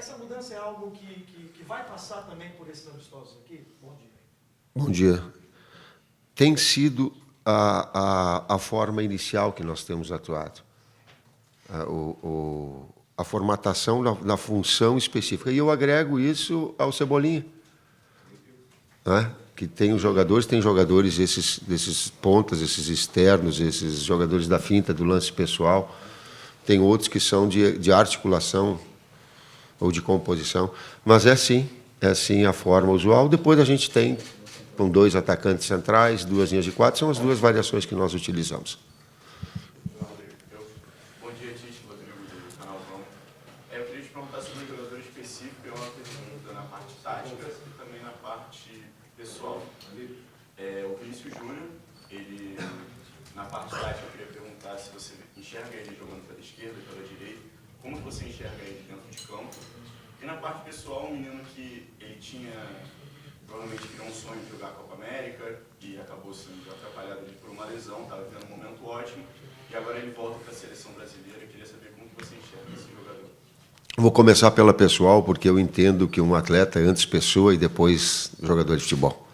essa mudança é algo que vai passar também por esses amistosos aqui? Bom dia. Bom dia. Tem sido a forma inicial que nós temos atuado. A formatação da função específica. E eu agrego isso ao Cebolinha. Né? Que tem jogadores desses pontas, esses externos, esses jogadores da finta, do lance pessoal. Tem outros que são de articulação ou de composição. Mas é sim a forma usual. Depois a gente tem com 2 atacantes centrais, 2 linhas de 4, são as 2 variações que nós utilizamos. Bom dia, Tite, Rodrigo do canal Vão. Eu queria te perguntar sobre um jogador específico, é uma pergunta na parte tática e também na parte pessoal. O Vinícius Júnior, ele, na parte tática, eu queria perguntar se você enxerga ele jogando pela esquerda e pela direita, como que você enxerga ele dentro de campo. E na parte pessoal, um menino que ele provavelmente criou um sonho de jogar a Copa América e acabou sendo atrapalhado ali por uma lesão, estava vivendo um momento ótimo, e agora ele volta para a seleção brasileira. Eu queria saber como que você enxerga esse jogador. Vou começar pela pessoal, porque eu entendo que um atleta é antes pessoa e depois jogador de futebol.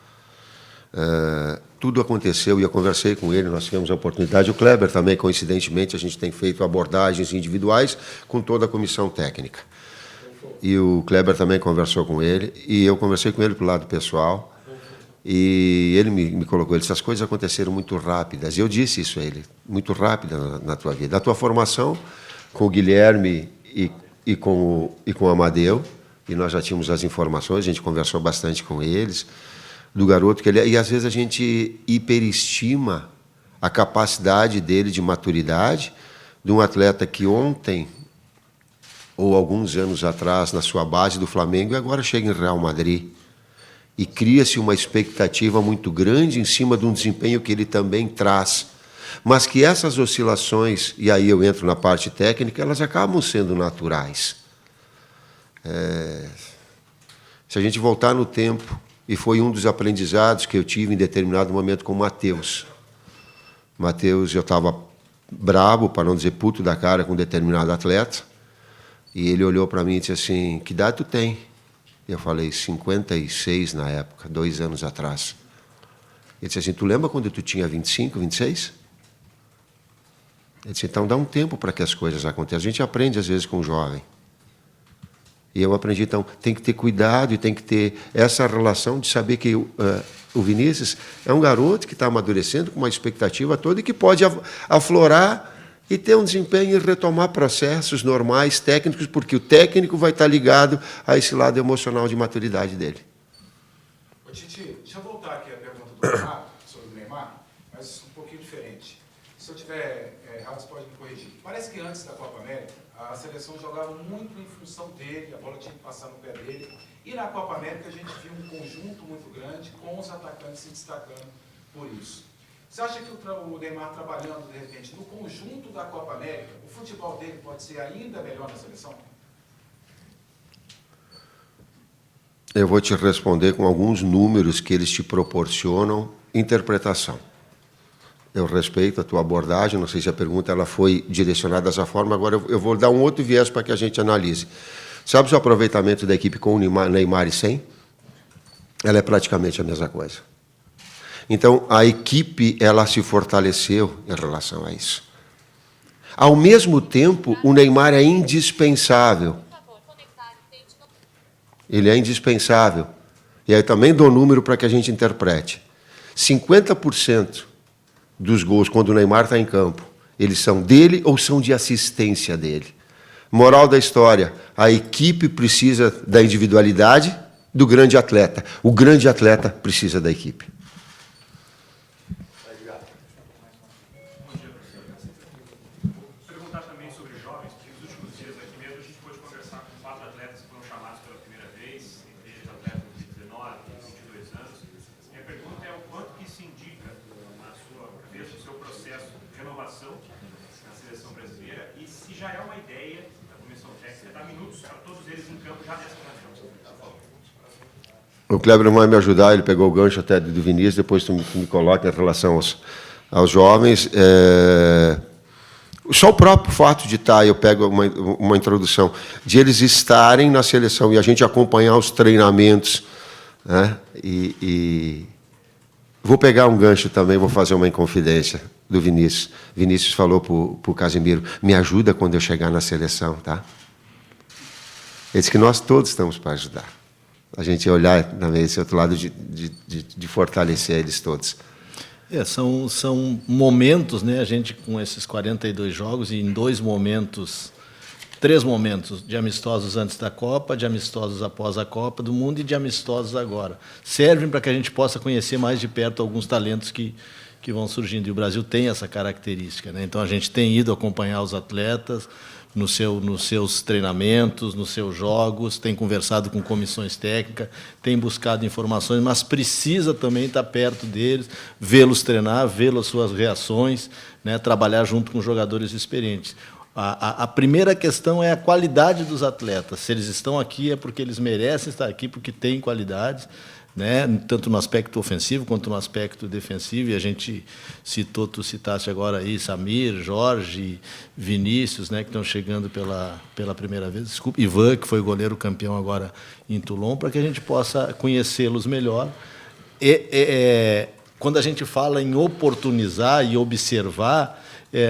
Tudo aconteceu e eu conversei com ele, nós tivemos a oportunidade. O Kleber também, coincidentemente, a gente tem feito abordagens individuais com toda a comissão técnica. E o Kleber também conversou com ele, e eu conversei com ele para o lado pessoal, e ele me colocou, ele disse, as coisas aconteceram muito rápidas, e eu disse isso a ele, muito rápida na tua vida. A tua formação com o Guilherme e com o Amadeu, e nós já tínhamos as informações, a gente conversou bastante com eles, do garoto que ele é, e às vezes a gente hiperestima a capacidade dele de maturidade, de um atleta que ontem, ou alguns anos atrás, na sua base do Flamengo, e agora chega em Real Madrid. E cria-se uma expectativa muito grande em cima de um desempenho que ele também traz. Mas que essas oscilações, e aí eu entro na parte técnica, elas acabam sendo naturais. Se a gente voltar no tempo, e foi um dos aprendizados que eu tive em determinado momento com o Matheus. Matheus, eu estava brabo, para não dizer puto da cara, com um determinado atleta, e ele olhou para mim e disse assim, que idade tu tem? E eu falei, 56 na época, 2 anos atrás. Ele disse assim, tu lembra quando tu tinha 25, 26? Ele disse, então dá um tempo para que as coisas aconteçam. A gente aprende às vezes com o jovem. E eu aprendi, então, tem que ter cuidado e tem que ter essa relação de saber que o Vinícius é um garoto que está amadurecendo com uma expectativa toda e que pode aflorar e ter um desempenho e retomar processos normais, técnicos, porque o técnico vai estar ligado a esse lado emocional de maturidade dele. Ô, Titi, deixa eu voltar aqui a pergunta do Neymar, sobre o Neymar, mas um pouquinho diferente. Se eu tiver errado, você pode me corrigir. Parece que antes da Copa América, a seleção jogava muito em função dele, a bola tinha que passar no pé dele, e na Copa América a gente viu um conjunto muito grande com os atacantes se destacando por isso. Você acha que o Neymar trabalhando, de repente, no conjunto da Copa América, o futebol dele pode ser ainda melhor na seleção? Eu vou te responder com alguns números que eles te proporcionam interpretação. Eu respeito a tua abordagem, não sei se a pergunta ela foi direcionada dessa forma, agora eu vou dar um outro viés para que a gente analise. Sabe o aproveitamento da equipe com o Neymar e sem? Ela é praticamente a mesma coisa. Então, a equipe ela se fortaleceu em relação a isso. Ao mesmo tempo, o Neymar é indispensável. Ele é indispensável. E aí também dou número para que a gente interprete. 50% dos gols, quando o Neymar está em campo, eles são dele ou são de assistência dele. Moral da história, a equipe precisa da individualidade do grande atleta. O grande atleta precisa da equipe. O Kleber vai me ajudar, ele pegou o gancho até do Vinícius, depois tu me coloca em relação aos jovens. Só o próprio fato de estar, eu pego uma introdução, de eles estarem na seleção e a gente acompanhar os treinamentos, né? E vou pegar um gancho também, vou fazer uma inconfidência do Vinícius. Vinícius falou para o Casimiro, me ajuda quando eu chegar na seleção, tá? Ele disse que nós todos estamos para ajudar. A gente olhar também esse outro lado de fortalecer eles todos. São momentos, né? A gente com esses 42 jogos e em 3 momentos de amistosos antes da Copa, de amistosos após a Copa do Mundo e de amistosos agora. Servem para que a gente possa conhecer mais de perto alguns talentos que vão surgindo. E o Brasil tem essa característica, né? Então, a gente tem ido acompanhar os atletas nos seus treinamentos, nos seus jogos, tem conversado com comissões técnicas, tem buscado informações, mas precisa também estar perto deles, vê-los treinar, vê-las suas reações, né? Trabalhar junto com jogadores experientes. A primeira questão é a qualidade dos atletas. Se eles estão aqui é porque eles merecem estar aqui, porque têm qualidades, né? Tanto no aspecto ofensivo quanto no aspecto defensivo. E a gente citou, tu citaste agora aí, Samir, Jorge, Vinícius, né? Que estão chegando pela primeira vez. Desculpa, Ivan, que foi goleiro campeão agora em Toulon, para que a gente possa conhecê-los melhor. Quando a gente fala em oportunizar e observar,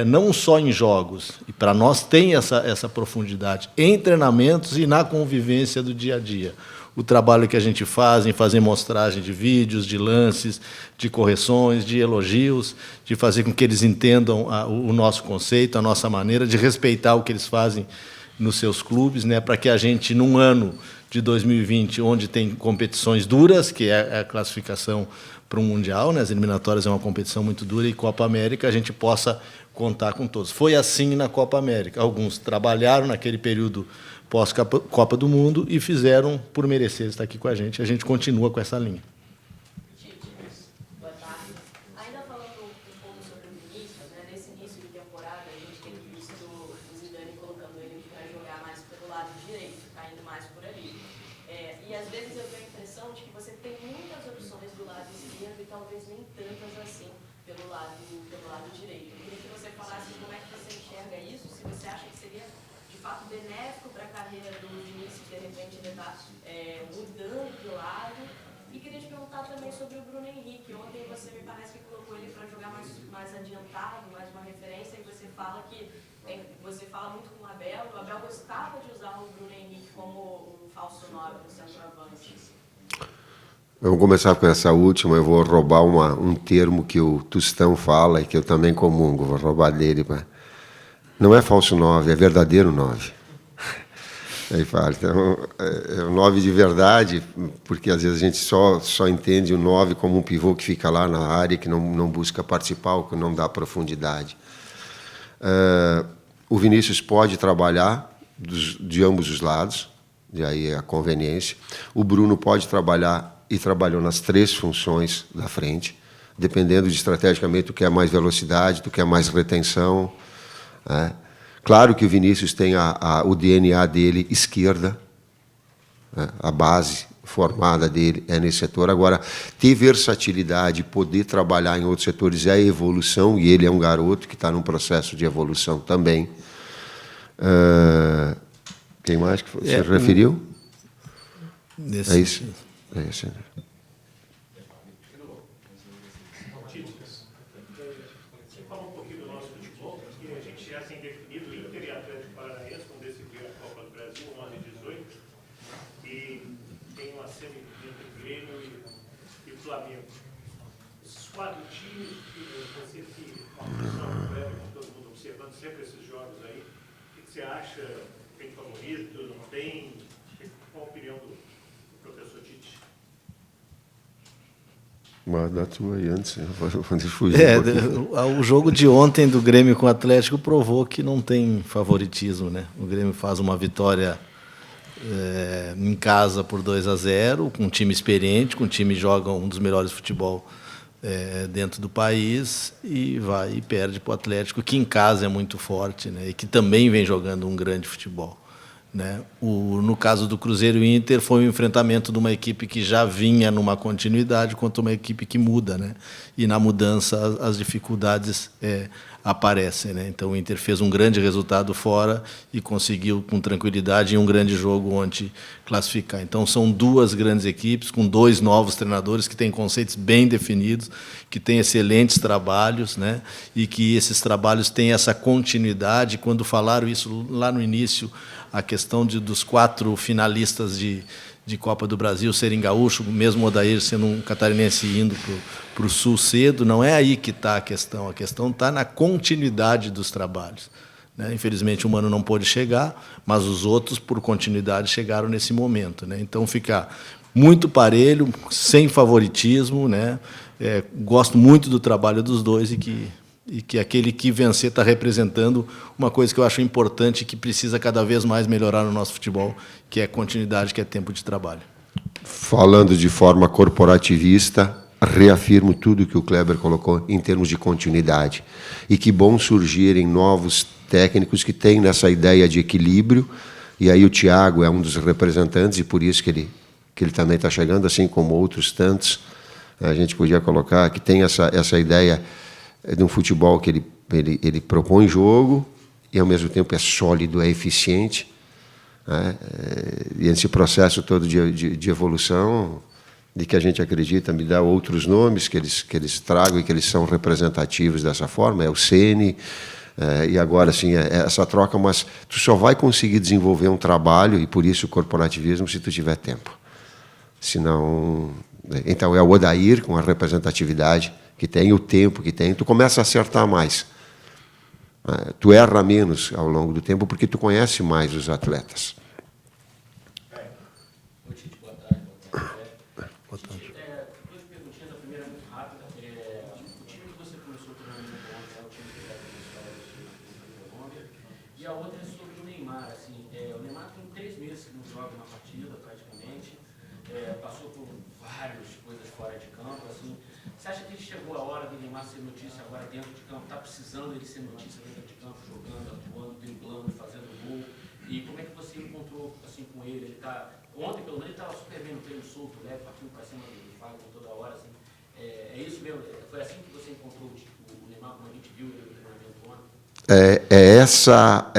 não só em jogos, e para nós tem essa profundidade, em treinamentos e na convivência do dia a dia. O trabalho que a gente faz em fazer mostragem de vídeos, de lances, de correções, de elogios, de fazer com que eles entendam o nosso conceito, a nossa maneira, de respeitar o que eles fazem nos seus clubes, né, para que a gente, num ano de 2020, onde tem competições duras, que é a classificação para um Mundial, né, as eliminatórias é uma competição muito dura, e Copa América, a gente possa contar com todos. Foi assim na Copa América. Alguns trabalharam naquele período pós-Copa do Mundo e fizeram por merecer estar aqui com a gente. A gente continua com essa linha. Boa tarde. Ainda falando um pouco sobre o Vinícius, né? Nesse início de temporada, a gente tem visto o Zidane colocando ele para jogar mais pelo lado direito, caindo mais por ali. E às vezes eu tenho a impressão de que você tem muitas opções do lado esquerdo e talvez nem tantas assim pelo lado direito. Eu queria que você falasse como é que você enxerga isso, se você acha que seria de fato benéfico para a carreira do Vinícius, de repente ele está mudando de lado. E queria te perguntar também sobre o Bruno Henrique. Ontem você me parece que colocou ele para jogar mais adiantado, mais uma referência, e você fala muito com o Abel gostava de usar o Bruno Henrique como um falso 9 no centroavante. Vamos começar com essa última. Eu vou roubar um termo que o Tostão fala e que eu também comungo. Vou roubar dele. Não é falso 9, é verdadeiro 9. Aí fala, então, é o 9 de verdade, porque às vezes a gente só entende o 9 como um pivô que fica lá na área, que não busca participar, ou que não dá profundidade. O Vinícius pode trabalhar de ambos os lados, e aí é a conveniência. O Bruno pode trabalhar e trabalhou nas 3 funções da frente, dependendo de estrategicamente do que é mais velocidade, do que é mais retenção. Né? Claro que o Vinícius tem o DNA dele esquerda, né? A base formada dele é nesse setor. Agora, ter versatilidade, poder trabalhar em outros setores é a evolução, e ele é um garoto que está num processo de evolução também. Quem mais que você referiu? É isso? É isso. Você falou um pouquinho do nosso futebol, que a gente já tem definido Inter e Atlético Paranaense, vão decidir a Copa do Brasil, 11 e 18, e tem uma semi entre Grêmio e Flamengo. Esses 4 times, você que uma opção prévia, todo mundo observando sempre esses jogos aí, o que você acha? Tem favorito, não tem? Qual a opinião do professor Tite? Mas dá tua aí antes, deixa eu fugir o jogo de ontem do Grêmio com o Atlético provou que não tem favoritismo, né? O Grêmio faz uma vitória em casa por 2-0, com um time experiente, com um time que joga um dos melhores futebol dentro do país, e vai e perde para o Atlético, que em casa é muito forte, né? E que também vem jogando um grande futebol. né? No caso do Cruzeiro e Inter, foi um enfrentamento de uma equipe que já vinha numa continuidade contra uma equipe que muda, né? E na mudança as dificuldades aparecem, né? Então o Inter fez um grande resultado fora e conseguiu com tranquilidade em um grande jogo ontem classificar. Então são duas grandes equipes com dois novos treinadores que têm conceitos bem definidos, que têm excelentes trabalhos, né? E que esses trabalhos têm essa continuidade. Quando falaram isso lá no início, a questão dos 4 finalistas de Copa do Brasil serem gaúchos, mesmo o Odair sendo um catarinense indo para o Sul cedo, não é aí que está a questão está na continuidade dos trabalhos, né? Infelizmente o Mano não pôde chegar, mas os outros, por continuidade, chegaram nesse momento, né? Então fica muito parelho, sem favoritismo, né? Gosto muito do trabalho dos dois e que aquele que vencer está representando uma coisa que eu acho importante e que precisa cada vez mais melhorar no nosso futebol, que é continuidade, que é tempo de trabalho. Falando de forma corporativista, reafirmo tudo que o Kleber colocou em termos de continuidade. E que bom surgirem novos técnicos que têm nessa ideia de equilíbrio, e aí o Thiago é um dos representantes, e por isso que ele também está chegando, assim como outros tantos. A gente podia colocar que tem essa ideia de um futebol que ele propõe jogo e, ao mesmo tempo, é sólido, é eficiente, né? E esse processo todo de evolução, de que a gente acredita, me dá outros nomes que eles tragam e que eles são representativos dessa forma, é o Ceni, e agora, assim, essa troca, mas tu só vai conseguir desenvolver um trabalho, e por isso o corporativismo, se tu tiver tempo. Senão... Então, é o Odair, com a representatividade que tem, o tempo que tem, tu começa a acertar mais. Tu erra menos ao longo do tempo, porque tu conhece mais os atletas. Boa tarde. Boa tarde. Duas perguntinhas, a primeira é muito rápida. O time que você começou treinando ontem é o time que vai começar o Colômbia. E a outra é sobre o Neymar. Assim, o Neymar tem 3 meses que não joga uma partida, praticamente. Passou por várias coisas fora de campo. Assim, você acha que chegou a hora do Neymar ser notícia agora dentro de campo? Está precisando ele ser notícia dentro de campo, jogando, atuando, driblando, fazendo gol? E como é que você encontrou assim, com ele? Ele tá, ontem, pelo menos, ele estava super bem no treino solto, leve, partindo para cima do Fábio toda hora. Assim. É isso mesmo? Foi assim que você encontrou o Neymar, como a gente viu ele no treinamento ontem? É essa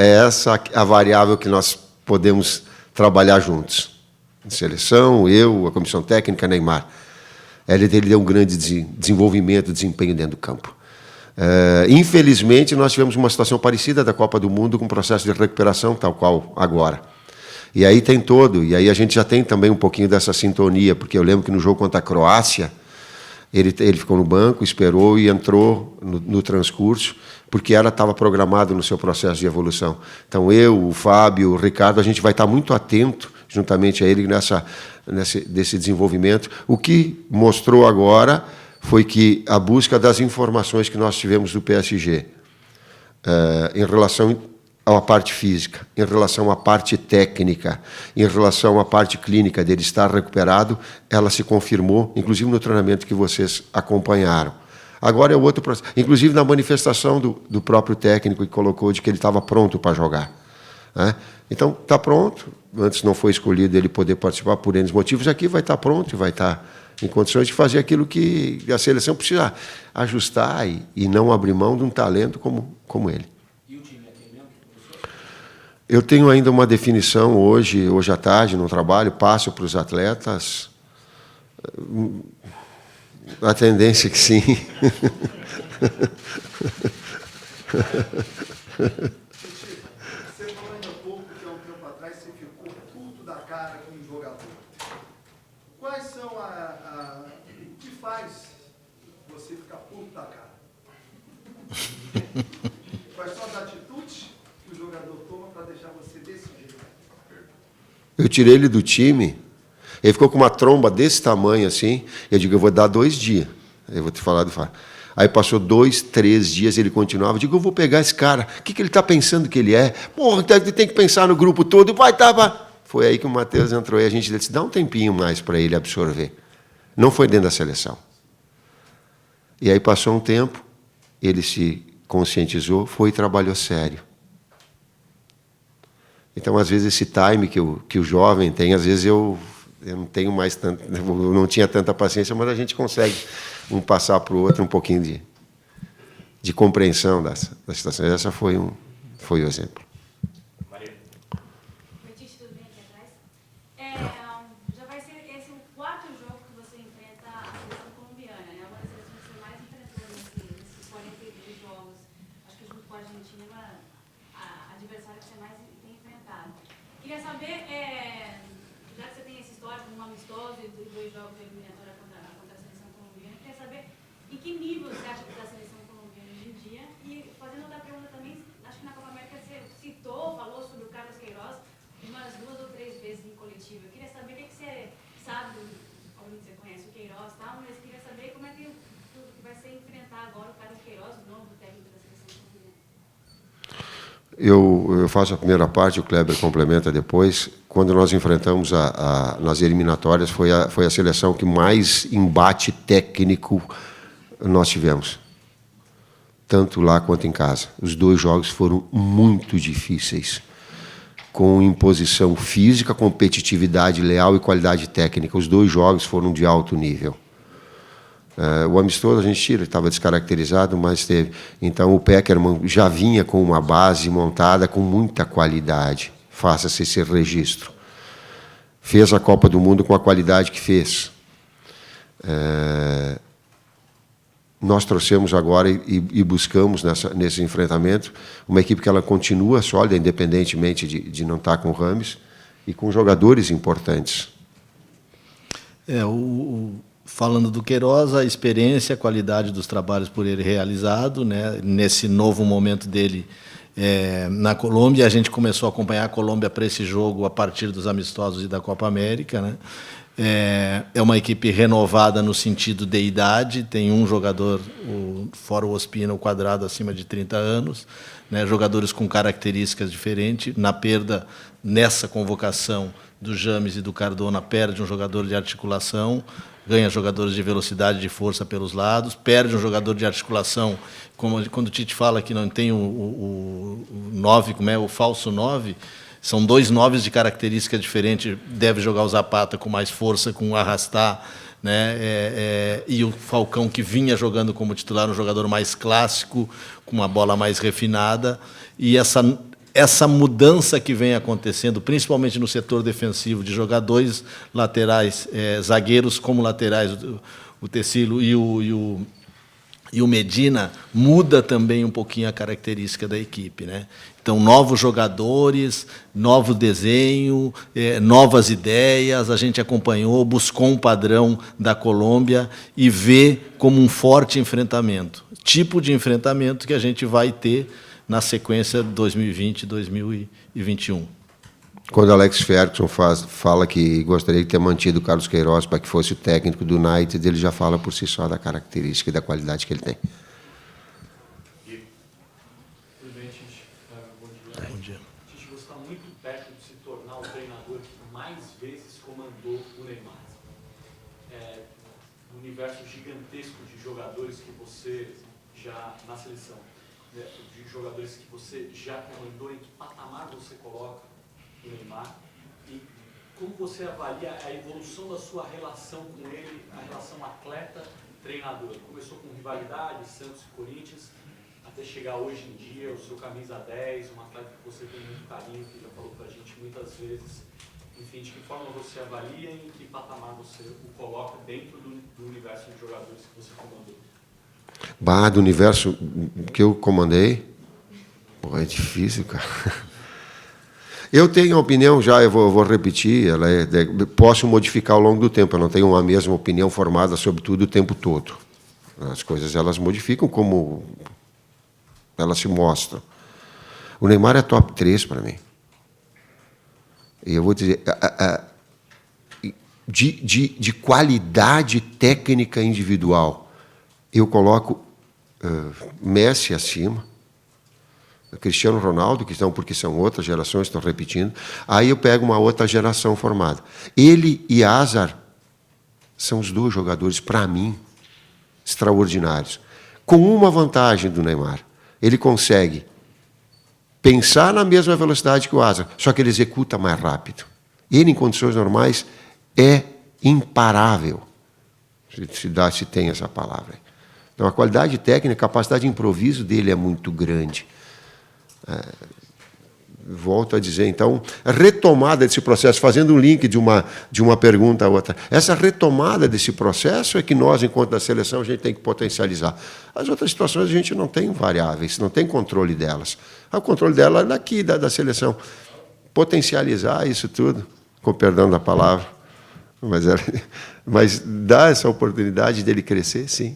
a variável que nós podemos trabalhar juntos. Seleção, eu, a comissão técnica, Neymar. Ele deu um grande desenvolvimento, desempenho dentro do campo. Infelizmente, nós tivemos uma situação parecida da Copa do Mundo, com um processo de recuperação, tal qual agora. E aí tem e aí a gente já tem também um pouquinho dessa sintonia, porque eu lembro que no jogo contra a Croácia, ele ficou no banco, esperou e entrou no transcurso, porque ela estava programado no seu processo de evolução. Então, eu, o Fábio, o Ricardo, a gente vai estar muito atento, juntamente a ele, desse desenvolvimento. O que mostrou agora foi que a busca das informações que nós tivemos do PSG, em relação à parte física, em relação à parte técnica, em relação à parte clínica dele estar recuperado, ela se confirmou, inclusive no treinamento que vocês acompanharam. Agora é o outro processo, inclusive na manifestação do próprio técnico que colocou de que ele estava pronto para jogar, né? Então, está pronto. Antes não foi escolhido ele poder participar por N motivos, aqui vai estar pronto e vai estar em condições de fazer aquilo que a seleção precisa ajustar e não abrir mão de um talento como ele. E o time é aquele mesmo, professor? Eu tenho ainda uma definição hoje à tarde, no trabalho, passo para os atletas. A tendência é que sim. Você falou ainda há pouco que há um tempo atrás você ficou puto da cara com um jogador. Quais são o que faz você ficar puto da cara? Quais são as atitudes que o jogador toma para deixar você desse jeito? Eu tirei ele do time, ele ficou com uma tromba desse tamanho assim, eu digo, eu vou dar 2 dias, eu vou te falar do fato. Aí passou 2, 3 dias, ele continuava, eu digo, eu vou pegar esse cara, o que ele está pensando que ele é? Porra, ele tem que pensar no grupo todo, vai, tá. Foi aí que o Matheus entrou e a gente disse, dá um tempinho mais para ele absorver. Não foi dentro da seleção. E aí passou um tempo, ele se conscientizou, foi e trabalhou sério. Então, às vezes, esse time que o jovem tem, às vezes eu não tenho mais tanto, eu não tinha tanta paciência, mas a gente consegue um passar para o outro um pouquinho de compreensão da situação. Essa foi o exemplo. Maria. Oi, Tite, tudo bem aqui atrás? Já vai ser esse o quarto jogo que você enfrenta a seleção colombiana, né? Uma das seleções que você mais enfrentou nesses 42 jogos. Acho que junto com a Argentina é a adversária que você mais tem enfrentado. Queria saber, já que você tem esse histórico no amistoso e 2 jogos de eliminatória contra a seleção colombiana, queria saber em que nível você acha que está a seleção colombiana hoje em dia? E fazendo outra pergunta também, acho que na Copa América você falou sobre o Carlos Queiroz umas 2 ou 3 vezes em coletiva. Eu queria saber o que você sabe, obviamente você conhece o Queiroz e tal, mas queria saber como é que vai ser enfrentar agora o Carlos Queiroz, o novo técnico da seleção colombiana. Eu faço a primeira parte, o Kleber complementa depois. Quando nós enfrentamos nas eliminatórias, foi a seleção que mais embate técnico nós tivemos, tanto lá quanto em casa. Os 2 jogos foram muito difíceis, com imposição física, competitividade leal e qualidade técnica. Os 2 jogos foram de alto nível. O amistoso a gente tira, estava descaracterizado, mas teve. Então o Pekerman já vinha com uma base montada com muita qualidade. Faça-se esse registro. Fez a Copa do Mundo com a qualidade que fez. Nós trouxemos agora e buscamos nesse enfrentamento uma equipe que ela continua sólida, independentemente de não estar com o Rames, e com jogadores importantes. Falando do Queiroz, a experiência, a qualidade dos trabalhos por ele realizado, né, nesse novo momento dele na Colômbia. A gente começou a acompanhar a Colômbia para esse jogo a partir dos amistosos e da Copa América, né? É uma equipe renovada no sentido de idade, tem um jogador, fora o Ospina, o Quadrado, acima de 30 anos, né, jogadores com características diferentes. Na perda, nessa convocação do James e do Cardona, perde um jogador de articulação, ganha jogadores de velocidade e de força pelos lados, perde um jogador de articulação, quando o Tite fala que não tem o 9, como é o falso 9, são 2 9s de características diferentes, deve jogar o Zapata com mais força, com arrastar, né? E o Falcão, que vinha jogando como titular, um jogador mais clássico, com uma bola mais refinada, e essa mudança que vem acontecendo, principalmente no setor defensivo, de jogar 2 laterais, zagueiros como laterais, o Tecilo e o Medina, muda também um pouquinho a característica da equipe, né? Então, novos jogadores, novo desenho, novas ideias. A gente acompanhou, buscou um padrão da Colômbia e vê como um forte enfrentamento. Tipo de enfrentamento que a gente vai ter na sequência 2020 e 2021. Quando Alex Ferguson fala que gostaria de ter mantido o Carlos Queiroz para que fosse o técnico do United, ele já fala por si só da característica e da qualidade que ele tem. Tudo bem, Tite? Bom dia. Tite, você está muito perto de se tornar o treinador que mais vezes comandou o Neymar. Um universo gigantesco de jogadores que você já, na seleção, né, de jogadores que você já comandou, em que patamar você coloca o Neymar, e como você avalia a evolução da sua relação com ele, a relação atleta-treinador? Começou com rivalidade, Santos e Corinthians, até chegar hoje em dia, o seu camisa 10, um atleta que você tem muito carinho, que já falou pra gente muitas vezes. Enfim, de que forma você avalia e em que patamar você o coloca dentro do universo de jogadores que você comandou? Do universo que eu comandei? Pô, é difícil, cara. Eu tenho uma opinião já, eu vou repetir, posso modificar ao longo do tempo, eu não tenho uma mesma opinião formada sobre tudo o tempo todo. As coisas elas modificam como elas se mostram. O Neymar é top 3 para mim. E eu vou dizer, de qualidade técnica individual, eu coloco Messi acima, Cristiano Ronaldo, porque são outras gerações, estão repetindo. Aí eu pego uma outra geração formada. Ele e Hazard são os 2 jogadores, para mim, extraordinários. Com uma vantagem do Neymar. Ele consegue pensar na mesma velocidade que o asa, só que ele executa mais rápido. Ele, em condições normais, é imparável, se tem essa palavra. Então, a qualidade técnica, a capacidade de improviso dele é muito grande. Volto a dizer, então, a retomada desse processo, fazendo um link de uma pergunta a outra, essa retomada desse processo é que nós, enquanto da seleção, a gente tem que potencializar. As outras situações a gente não tem variáveis, não tem controle delas. O controle dela é daqui, da seleção. Potencializar isso tudo, com perdão da palavra, mas dar essa oportunidade dele crescer, sim.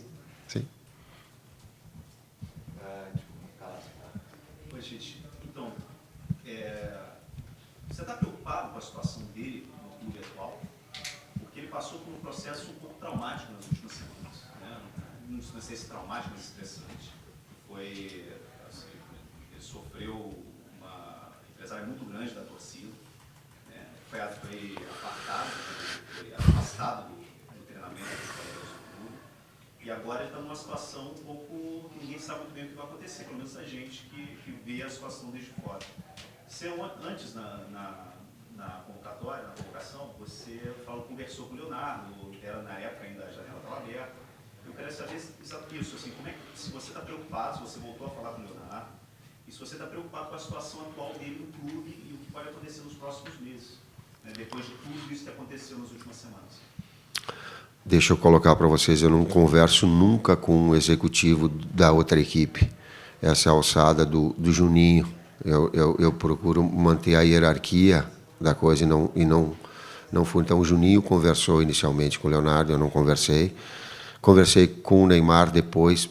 Você está preocupado com a situação dele no clube atual? Porque ele passou por um processo um pouco traumático nas últimas semanas, né? Não sei se traumático, mas estressante. Foi, assim, ele sofreu uma represália muito grande da torcida, né? Foi afastado do treinamento dos jogadores do clube. E agora ele está numa situação um pouco... Ninguém sabe muito bem o que vai acontecer, pelo menos a gente que vê a situação desde fora. Você, antes, na convocatória, na convocação, você conversou com o Leonardo, era na época ainda a janela estava aberta. Eu quero saber exatamente isso, assim, como é que, se você está preocupado, se você voltou a falar com o Leonardo, e se você está preocupado com a situação atual dele no clube e o que pode acontecer nos próximos meses, né, depois de tudo isso que aconteceu nas últimas semanas. Deixa eu colocar para vocês, eu não converso nunca com o executivo da outra equipe. Essa é a alçada do Juninho. Eu procuro manter a hierarquia da coisa e não fui. Então, o Juninho conversou inicialmente com o Leonardo, eu não conversei. Conversei com o Neymar depois,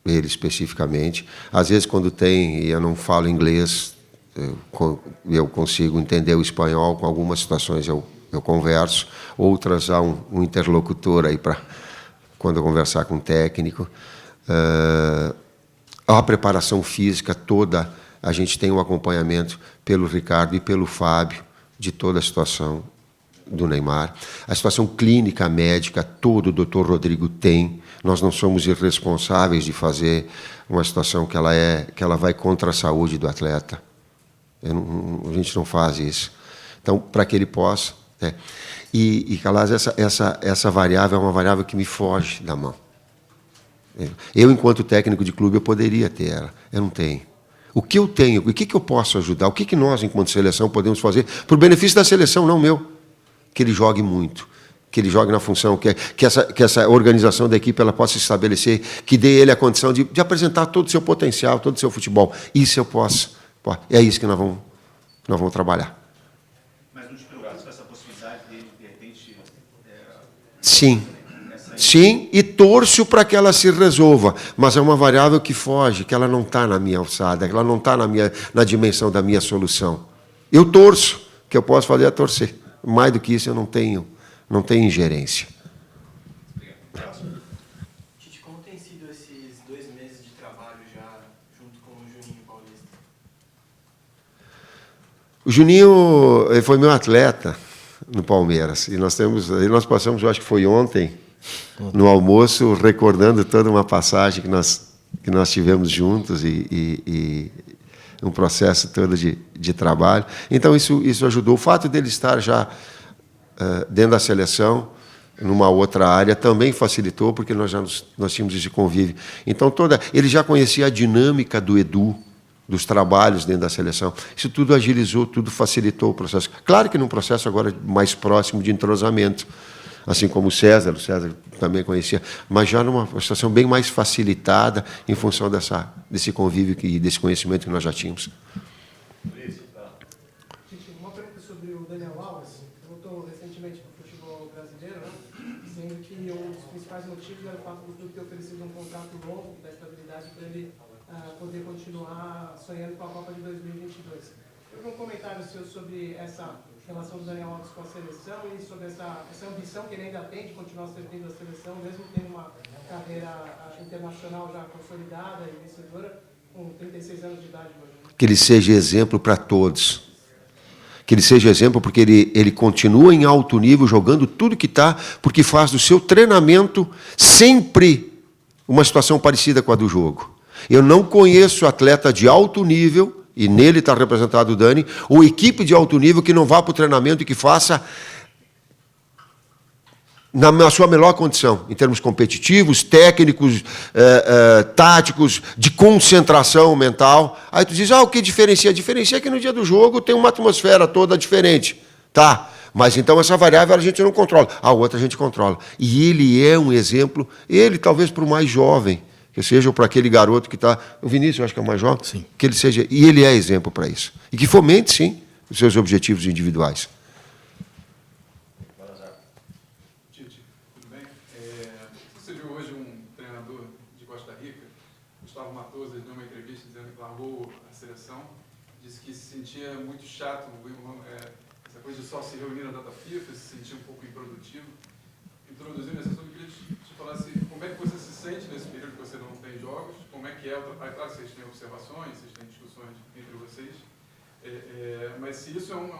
ele especificamente. Às vezes, quando tem, e eu não falo inglês, eu consigo entender o espanhol, com algumas situações eu converso, outras há um interlocutor aí para quando eu conversar com o técnico. A preparação física toda, a gente tem um acompanhamento pelo Ricardo e pelo Fábio de toda a situação do Neymar. A situação clínica, médica, todo o doutor Rodrigo tem. Nós não somos irresponsáveis de fazer uma situação que ela vai contra a saúde do atleta. A gente não faz isso. Então, para que ele possa... E Calaz, essa variável é uma variável que me foge da mão. Eu, enquanto técnico de clube, eu poderia ter ela. Eu não tenho. O que eu tenho? O que eu posso ajudar? O que nós, enquanto seleção, podemos fazer para o benefício da seleção, não meu? Que ele jogue muito, que ele jogue na função, que essa organização da equipe ela possa se estabelecer, que dê ele a condição de apresentar todo o seu potencial, todo o seu futebol. Isso eu posso. É isso que nós vamos trabalhar. Mas não te preocupa com essa possibilidade dele, de repente... Sim. Sim, e torço para que ela se resolva, mas é uma variável que foge, que ela não está na minha alçada, que ela não está na dimensão da minha solução. Eu torço, o que eu posso fazer é torcer. Mais do que isso, eu não tenho ingerência. Tite, como tem sido esses 2 meses de trabalho já junto com o Juninho Paulista? O Juninho foi meu atleta no Palmeiras, e nós passamos, eu acho que foi ontem, no almoço, recordando toda uma passagem que nós tivemos juntos e um processo todo de trabalho. Então, isso ajudou. O fato dele estar já dentro da seleção, numa outra área, também facilitou, porque nós tínhamos esse convívio. Então, ele já conhecia a dinâmica do Edu, dos trabalhos dentro da seleção. Isso tudo agilizou, tudo facilitou o processo. Claro que num processo agora mais próximo de entrosamento, assim como o César também conhecia, mas já numa situação bem mais facilitada em função desse convívio e desse conhecimento que nós já tínhamos. Uma pergunta sobre o Daniel Alves, que voltou recentemente para o futebol brasileiro, né? Sendo que um dos principais motivos era o fato do clube ter oferecido um contrato longo, que dá estabilidade para ele poder continuar sonhando com a Copa de 2022. Eu vi um comentário seu sobre essa relação do Daniel Alves com a seleção e sobre essa ambição que ele ainda tem de continuar servindo a seleção, mesmo tendo uma carreira internacional já consolidada e vencedora, com 36 anos de idade hoje. Que ele seja exemplo para todos. Que ele seja exemplo porque ele continua em alto nível, jogando tudo que está, porque faz do seu treinamento sempre uma situação parecida com a do jogo. Eu não conheço atleta de alto nível e nele está representado o Dani, ou equipe de alto nível que não vá para o treinamento e que faça na sua melhor condição, em termos competitivos, técnicos, táticos, de concentração mental. Aí tu diz, o que diferencia? Diferencia que no dia do jogo tem uma atmosfera toda diferente. Tá, mas então essa variável a gente não controla, a outra a gente controla. E ele é um exemplo, ele talvez para o mais jovem, que seja para aquele garoto que está... O Vinícius, eu acho que é o mais jovem. Sim. Que ele seja... E ele é exemplo para isso. E que fomente, sim, os seus objetivos individuais. Tite, tudo bem? Você viu hoje um treinador de Costa Rica, Gustavo Matoso, ele deu uma entrevista dizendo que largou a seleção, disse que se sentia muito chato, essa coisa de só se reunir na data FIFA, se sentia um pouco improdutivo. Introduzindo esse assunto, eu queria te falar assim, como é que você se sente nesse período que você não tem jogos, como é que é, claro que vocês têm observações, vocês têm discussões entre vocês, mas se isso é uma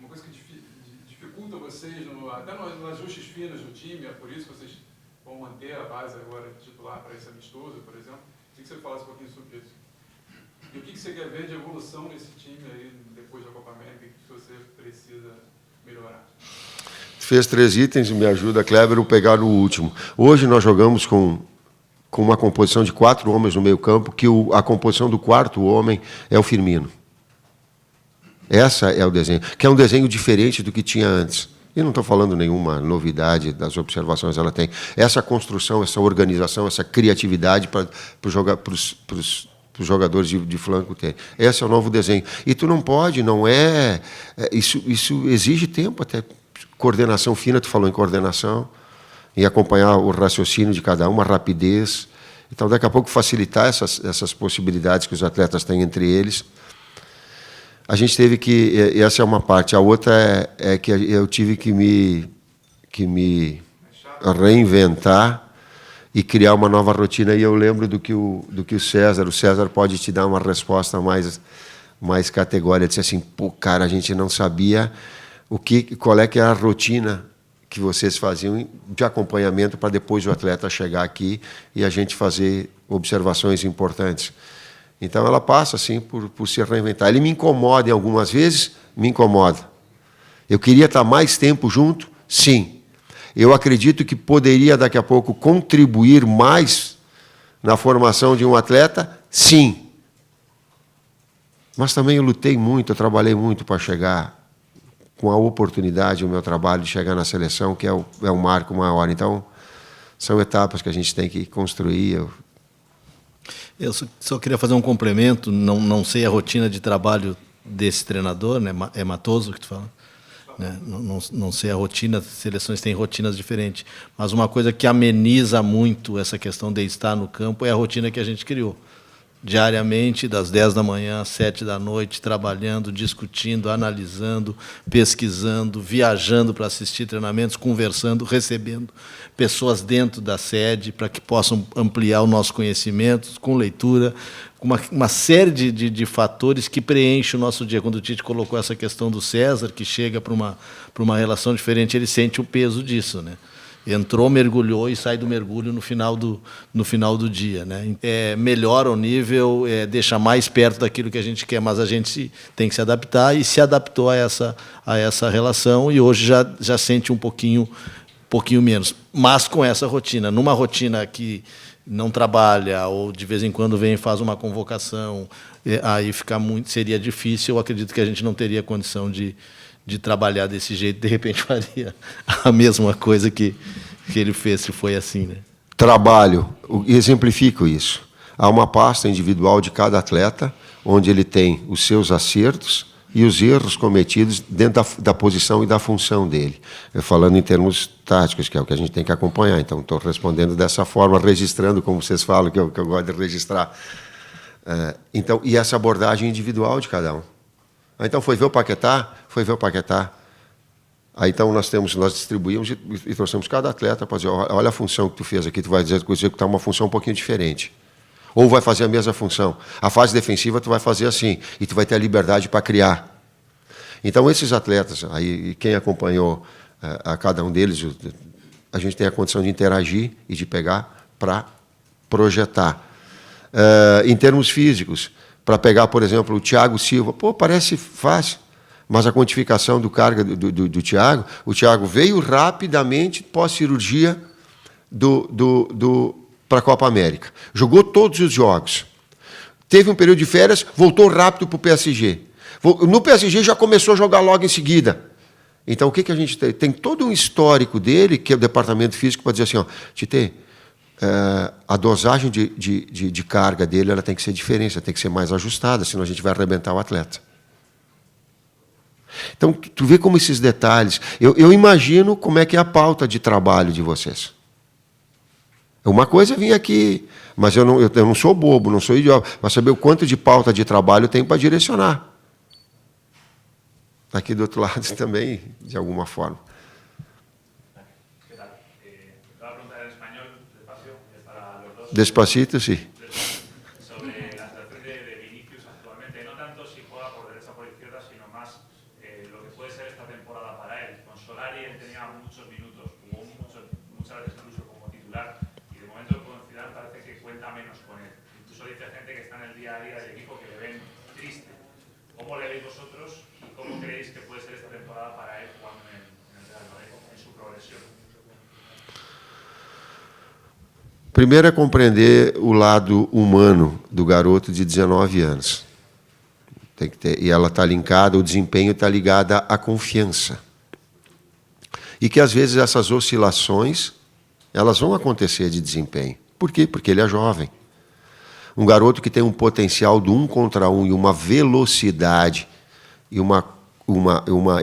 coisa que dificulta vocês, até nos ajustes finos do time, é por isso que vocês vão manter a base agora titular para esse amistoso, por exemplo, queria que você falasse um pouquinho sobre isso. E o que você quer ver de evolução nesse time aí, depois da Copa América, que você precisa melhorar? Fez 3 itens e me ajuda, Kleber, eu pegar no último. Hoje nós jogamos com uma composição de 4 homens no meio campo, que a composição do 4º homem é o Firmino. Essa é o desenho, que é um desenho diferente do que tinha antes. E não estou falando nenhuma novidade das observações, ela tem. Essa construção, essa organização, essa criatividade para os jogadores de flanco terem. Esse é o novo desenho. E tu não pode, não é... Isso exige tempo até. Coordenação fina, tu falou em coordenação, em acompanhar o raciocínio de cada um, a rapidez. Então, daqui a pouco, facilitar essas possibilidades que os atletas têm entre eles. A gente teve que... Essa é uma parte. A outra é que eu tive que me reinventar e criar uma nova rotina. E eu lembro do que o César pode te dar uma resposta mais categórica. Ele disse assim, cara, a gente não sabia qual é que é a rotina que vocês faziam de acompanhamento para depois o atleta chegar aqui e a gente fazer observações importantes. Então, ela passa, assim, por se reinventar. Ele me incomoda em algumas vezes, me incomoda. Eu queria estar mais tempo junto? Sim. Eu acredito que poderia, daqui a pouco, contribuir mais na formação de um atleta? Sim. Mas também eu lutei muito, eu trabalhei muito para chegar com a oportunidade, o meu trabalho de chegar na seleção, que é um marco maior. Então, são etapas que a gente tem que construir. Eu só queria fazer um complemento, não sei a rotina de trabalho desse treinador, né? É Matoso que tu fala, né? Não sei a rotina, as seleções têm rotinas diferentes, mas uma coisa que ameniza muito essa questão de estar no campo é a rotina que a gente criou. Diariamente, das 10 da manhã às 7 da noite, trabalhando, discutindo, analisando, pesquisando, viajando para assistir treinamentos, conversando, recebendo pessoas dentro da sede para que possam ampliar o nosso conhecimento, com leitura, uma série de fatores que preenchem o nosso dia. Quando o Tite colocou essa questão do César, que chega para uma relação diferente, ele sente o peso disso, né? Entrou, mergulhou e sai do mergulho no final do dia, né? Melhora o nível, deixa mais perto daquilo que a gente quer, mas a gente tem que se adaptar e se adaptou a essa relação e hoje já sente um pouquinho menos. Mas com essa rotina, numa rotina que não trabalha ou de vez em quando vem e faz uma convocação, aí seria difícil. Eu acredito que a gente não teria condição de trabalhar desse jeito, de repente faria a mesma coisa que ele fez, se foi assim, né? Trabalho, exemplifico isso. Há uma pasta individual de cada atleta, onde ele tem os seus acertos e os erros cometidos dentro da posição e da função dele. Eu falando em termos táticos, que é o que a gente tem que acompanhar. Então, estou respondendo dessa forma, registrando, como vocês falam, que eu gosto de registrar. Então, e essa abordagem individual de cada um. Então, foi ver o Paquetá. Aí, então, nós distribuímos e trouxemos cada atleta para dizer, olha a função que tu fez aqui, tu vai dizer que está uma função um pouquinho diferente. Ou vai fazer a mesma função. A fase defensiva tu vai fazer assim, e tu vai ter a liberdade para criar. Então, esses atletas, aí, quem acompanhou a cada um deles, a gente tem a condição de interagir e de pegar para projetar. Em termos físicos, para pegar, por exemplo, o Thiago Silva. Pô, parece fácil, mas a quantificação do carga do Thiago, o Thiago veio rapidamente pós-cirurgia para a Copa América. Jogou todos os jogos. Teve um período de férias, voltou rápido para o PSG. No PSG já começou a jogar logo em seguida. Então, o que a gente tem? Tem todo um histórico dele, que é o departamento físico, para dizer assim, ó, Tite, a dosagem de carga dele ela tem que ser diferente, ela tem que ser mais ajustada, senão a gente vai arrebentar o atleta. Então, tu vê como esses detalhes... Eu imagino como é que é a pauta de trabalho de vocês. Uma coisa é vir aqui, mas eu não sou bobo, não sou idiota, mas saber o quanto de pauta de trabalho tem para direcionar. Aqui do outro lado também, de alguma forma. Despacito, sí. Sobre la situación de Vinicius actualmente, no tanto si juega por derecha o por izquierda, sino más lo que puede ser esta temporada para él. Con Solari él tenía muchos minutos, jugó muchas veces incluso como titular, y de momento con Zidane parece que cuenta menos con él. Incluso dice gente que está en el día a día del equipo que le ven triste. ¿Cómo le veis vosotros y cómo creéis que puede ser esta temporada para él jugando en el Real Madrid, en su progresión? Primeiro é compreender o lado humano do garoto de 19 anos. Tem que ter, e ela está linkada, o desempenho está ligado à confiança. E que, às vezes, essas oscilações elas vão acontecer de desempenho. Por quê? Porque ele é jovem. Um garoto que tem um potencial do 1 contra 1 e uma velocidade, e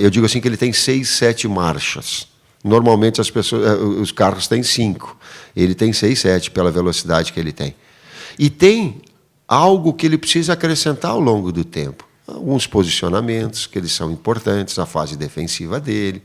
eu digo assim que ele tem 6, 7 marchas. Normalmente os carros têm 5. Ele tem 6, 7 pela velocidade que ele tem. E tem algo que ele precisa acrescentar ao longo do tempo. Alguns posicionamentos que eles são importantes, a fase defensiva dele,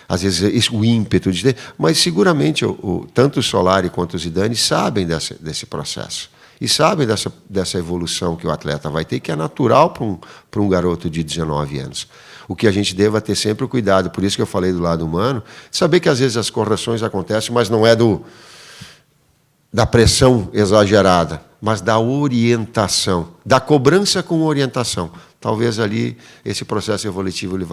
às vezes o ímpeto de... Mas seguramente tanto o Solari quanto o Zidane sabem desse processo. E sabem dessa evolução que o atleta vai ter, que é natural para um garoto de 19 anos. O que a gente deva ter sempre o cuidado, por isso que eu falei do lado humano, de saber que às vezes as correções acontecem, mas não é da pressão exagerada, mas da orientação, da cobrança com orientação. Talvez ali esse processo evolutivo ele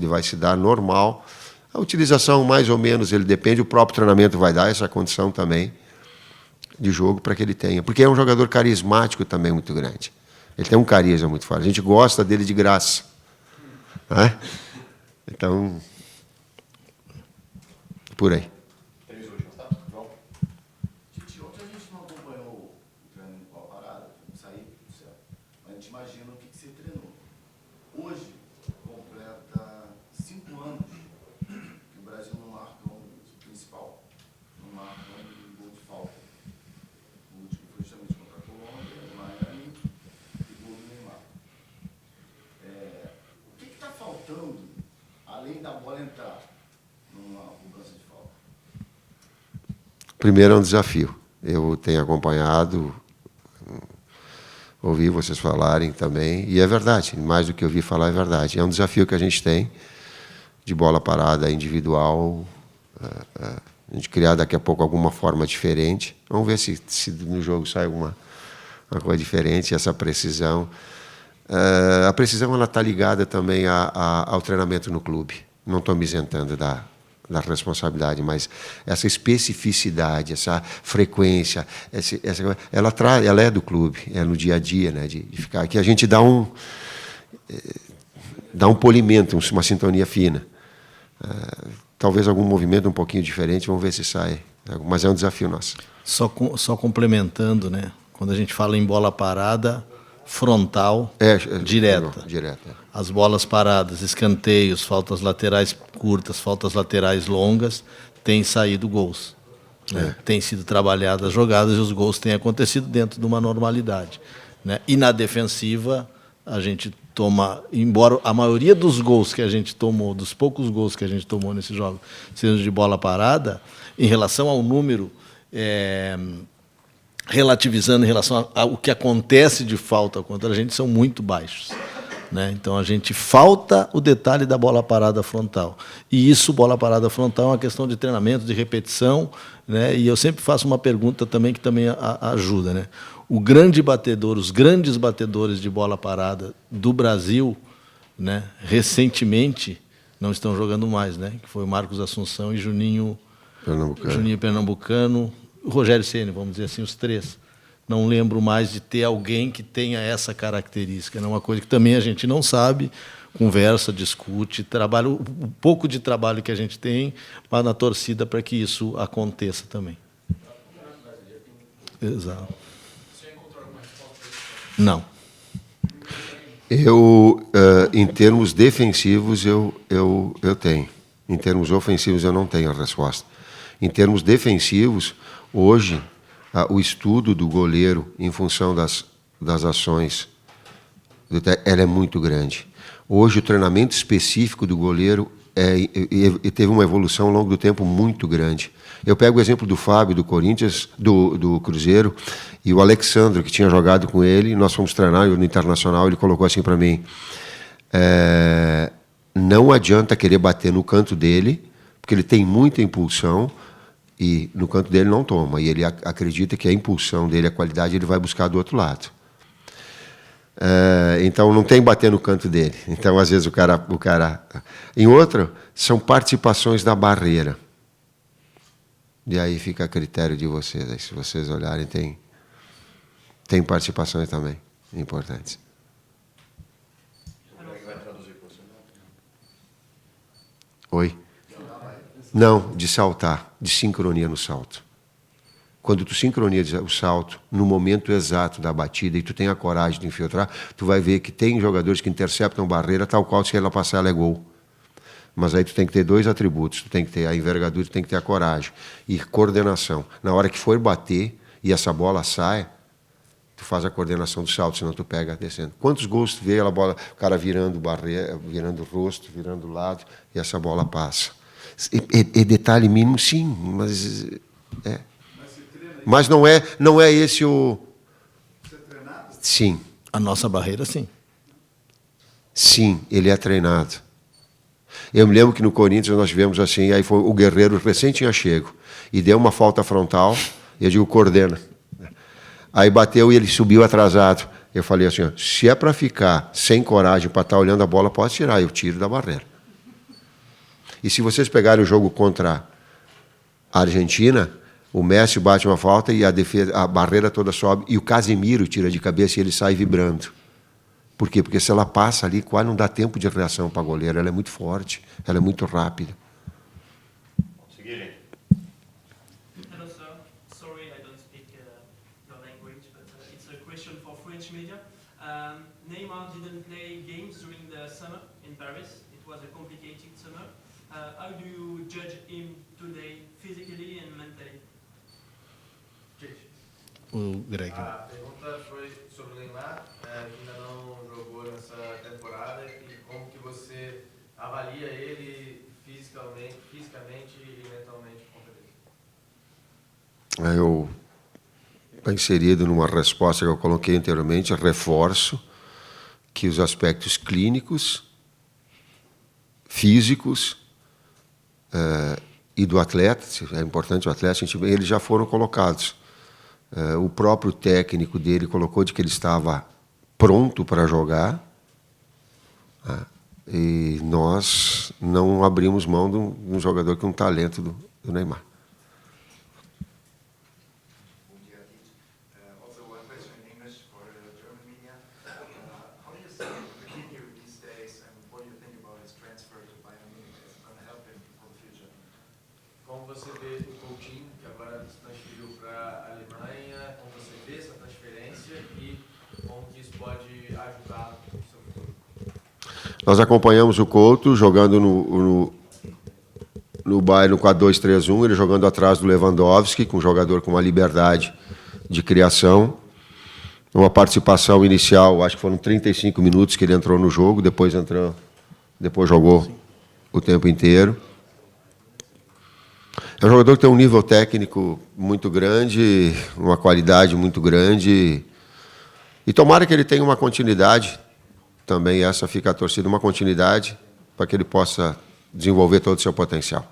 vai se dar normal. A utilização mais ou menos, ele depende, o próprio treinamento vai dar essa condição também de jogo para que ele tenha. Porque é um jogador carismático também muito grande. Ele tem um carisma muito forte. A gente gosta dele de graça. Né? Então, por aí. Tite, ontem a gente não acompanhou o treino com a parada, não saí do céu. Mas a gente imagina o que você treinou. Hoje, completa 5 anos que o Brasil não marca um principal, não marca um gol de falta. O último foi justamente contra a Colômbia, o Miami e o gol do Neymar. O que está faltando, além da bola entrar, numa cobrança de falta? Primeiro é um desafio. Eu tenho acompanhado, ouvi vocês falarem também, e é verdade, mais do que ouvir falar é verdade. É um desafio que a gente tem de bola parada individual, a gente criar daqui a pouco alguma forma diferente. Vamos ver se no jogo sai uma coisa diferente, essa precisão. A precisão ela está ligada também ao treinamento no clube. Não estou me isentando da responsabilidade, mas essa especificidade, essa frequência, ela é do clube, é no dia a dia, né, de ficar aqui. A gente dá um polimento, uma sintonia fina. Talvez algum movimento um pouquinho diferente, vamos ver se sai. Mas é um desafio nosso. Só complementando, né? Quando a gente fala em bola parada, frontal, direta. As bolas paradas, escanteios, faltas laterais curtas, faltas laterais longas, têm saído gols. Né? Tem sido trabalhadas as jogadas e os gols têm acontecido dentro de uma normalidade. Né? E na defensiva, a gente toma, embora a maioria dos gols que a gente tomou, dos poucos gols que a gente tomou nesse jogo, sejam de bola parada, em relação ao número... relativizando em relação ao que acontece de falta contra a gente, são muito baixos. Né? Então, a gente falta o detalhe da bola parada frontal. E isso, bola parada frontal, é uma questão de treinamento, de repetição. Né? E eu sempre faço uma pergunta também que também ajuda. Né? o grande batedor, os grandes batedores de bola parada do Brasil, né, recentemente, não estão jogando mais, né? Que foi o Marcos Assunção e Juninho Pernambucano, o Rogério Ceni, vamos dizer assim, os três. Não lembro mais de ter alguém que tenha essa característica. É uma coisa que também a gente não sabe, conversa, discute, trabalha o pouco de trabalho que a gente tem, mas na torcida para que isso aconteça também. Exato. Você já encontrou alguma resposta? Não. Eu, em termos defensivos, eu tenho. Em termos ofensivos, eu não tenho a resposta. Em termos defensivos, hoje, o estudo do goleiro, em função das ações, ela é muito grande. Hoje, o treinamento específico do goleiro teve uma evolução ao longo do tempo muito grande. Eu pego o exemplo do Fábio, do Corinthians, do Cruzeiro, e o Alexandre, que tinha jogado com ele, nós fomos treinar no Internacional, ele colocou assim para mim, não adianta querer bater no canto dele, porque ele tem muita impulsão, e no canto dele não toma, e ele acredita que a impulsão dele, a qualidade, ele vai buscar do outro lado. Então, não tem bater no canto dele. Então, às vezes, o cara... Em outra, são participações da barreira. E aí fica a critério de vocês. Aí, se vocês olharem, tem participações também importantes. Oi? Não, de saltar, de sincronia no salto. Quando tu sincroniza o salto no momento exato da batida e tu tem a coragem de infiltrar, tu vai ver que tem jogadores que interceptam barreira, tal qual se ela passar, ela é gol. Mas aí tu tem que ter dois atributos, tu tem que ter a envergadura, tu tem que ter a coragem e coordenação. Na hora que for bater e essa bola sai, tu faz a coordenação do salto, senão tu pega descendo. Quantos gols tu vê a bola, o cara virando barreira, virando o rosto, virando o lado, e essa bola passa. É detalhe mínimo, sim, mas mas não é esse o... Você é treinado? Sim. A nossa barreira, sim. Sim, ele é treinado. Eu me lembro que no Corinthians nós tivemos assim, aí foi o Guerreiro recém tinha chego, e deu uma falta frontal, e eu digo, coordena. Aí bateu e ele subiu atrasado. Eu falei assim, ó, se é para ficar sem coragem para estar olhando a bola, pode tirar, eu tiro da barreira. E se vocês pegarem o jogo contra a Argentina, o Messi bate uma falta e a barreira toda sobe, e o Casemiro tira de cabeça e ele sai vibrando. Por quê? Porque se ela passa ali, quase não dá tempo de reação para a goleira. Ela é muito forte, ela é muito rápida. Seguirem. Hello, sir. Sorry, I don't speak your language, but it's a question for French media. Neymar didn't play games during the summer in Paris. It was a complicated summer. How do you judge him today, physically and mentally? O Greg. A pergunta foi sobre o Neymar, que ainda não jogou nessa temporada, e como que você avalia ele fisicamente e mentalmente por conta dele? Eu, inserido numa resposta que eu coloquei anteriormente, reforço que os aspectos clínicos, físicos e do atleta, é importante o atleta, eles já foram colocados. O próprio técnico dele colocou de que ele estava pronto para jogar, e nós não abrimos mão de um jogador com um talento do Neymar. Also, one question in English for the German media. How do you see Coutinho these days, and what do you think about his transfer to Bayern Munich? Is it going to help him for the future? Como você vê o Coutinho, que agora se transferiu para a Alemanha, como você vê essa transferência e como que isso pode ajudar no seu futuro? Nós acompanhamos o Couto jogando no Bayern 4-2-3-1, ele jogando atrás do Lewandowski, com um jogador com uma liberdade de criação. Uma participação inicial, acho que foram 35 minutos que ele entrou no jogo, depois jogou o tempo inteiro. É um jogador que tem um nível técnico muito grande, uma qualidade muito grande, e tomara que ele tenha uma continuidade, também essa fica a torcida, uma continuidade, para que ele possa desenvolver todo o seu potencial.